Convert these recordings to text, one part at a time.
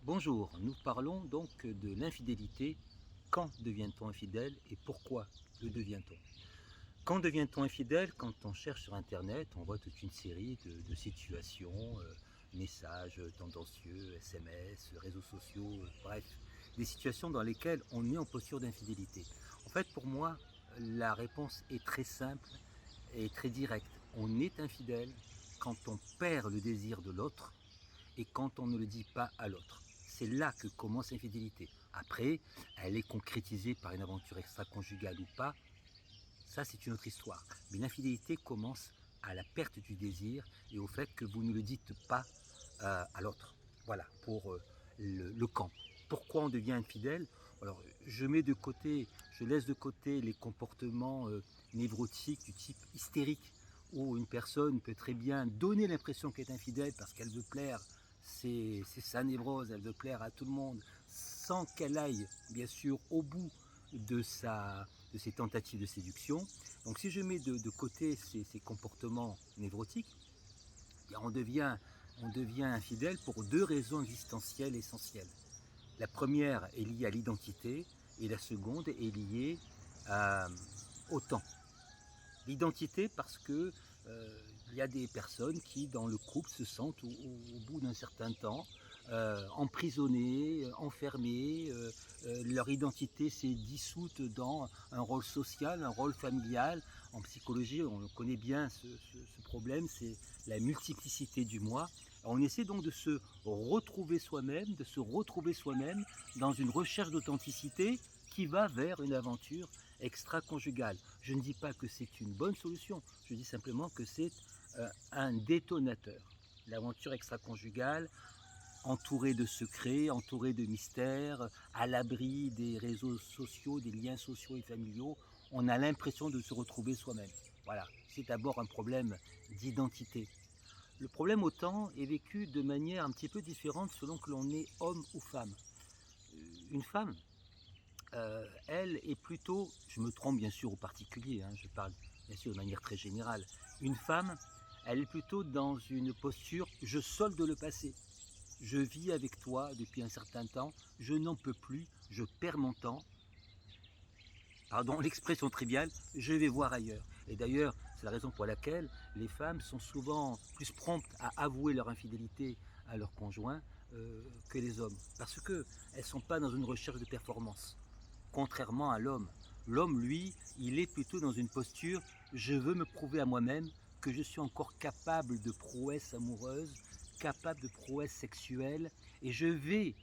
Bonjour, nous parlons donc de l'infidélité. Quand devient-on infidèle et pourquoi le devient-on? Quand devient-on infidèle? Quand on cherche sur internet, on voit toute une série de situations, messages tendancieux, SMS, réseaux sociaux, bref, des situations dans lesquelles on est en posture d'infidélité. En fait, pour moi, la réponse est très simple et très directe. On est infidèle quand on perd le désir de l'autre et quand on ne le dit pas à l'autre. C'est là que commence l'infidélité. Après, elle est concrétisée par une aventure extra-conjugale ou pas, ça c'est une autre histoire. Mais l'infidélité commence à la perte du désir et au fait que vous ne le dites pas à l'autre. Voilà, pour le camp. Pourquoi on devient infidèle? Alors, je laisse de côté les comportements névrotiques du type hystérique, où une personne peut très bien donner l'impression qu'elle est infidèle parce qu'elle veut plaire, c'est sa névrose, elle veut plaire à tout le monde, sans qu'elle aille bien sûr au bout de ses tentatives de séduction. Donc si je mets de côté ces comportements névrotiques, on devient infidèle pour deux raisons existentielles essentielles. La première est liée à l'identité et la seconde est liée au temps. L'identité parce que il y a des personnes qui dans le couple se sentent au bout d'un certain temps emprisonnées, enfermées, leur identité s'est dissoute dans un rôle social, un rôle familial. En psychologie, on connaît bien ce problème, c'est la multiplicité du moi. On essaie donc de se retrouver soi-même, dans une recherche d'authenticité qui va vers une aventure extra-conjugale. Je ne dis pas que c'est une bonne solution, je dis simplement que c'est un détonateur. L'aventure extra-conjugale, entourée de secrets, entourée de mystères, à l'abri des réseaux sociaux, des liens sociaux et familiaux, on a l'impression de se retrouver soi-même. Voilà, c'est d'abord un problème d'identité. Le problème au temps est vécu de manière un petit peu différente selon que l'on est homme ou femme. Une femme, elle est plutôt, je me trompe bien sûr au particulier, hein, je parle bien sûr de manière très générale, une femme, elle est plutôt dans une posture je solde le passé. Je vis avec toi depuis un certain temps, je n'en peux plus, je perds mon temps, pardon l'expression triviale, je vais voir ailleurs. Et d'ailleurs, c'est la raison pour laquelle les femmes sont souvent plus promptes à avouer leur infidélité à leur conjoint que les hommes. Parce qu'elles ne sont pas dans une recherche de performance. Contrairement à l'homme. L'homme, lui, il est plutôt dans une posture je veux me prouver à moi-même que je suis encore capable de prouesse amoureuse, capable de prouesse sexuelle, et je vais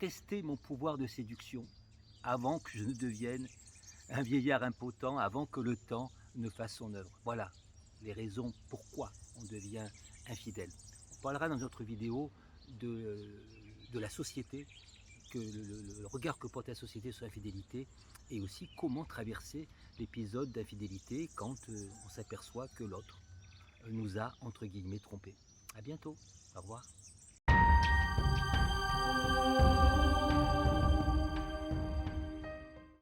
tester mon pouvoir de séduction avant que je ne devienne un vieillard impotent, avant que le temps ne fasse son œuvre. Voilà les raisons pourquoi on devient infidèle. On parlera dans une autre vidéo de la société, le regard que porte la société sur l'infidélité et aussi comment traverser l'épisode d'infidélité quand on s'aperçoit que l'autre nous a entre guillemets trompé. À bientôt, au revoir.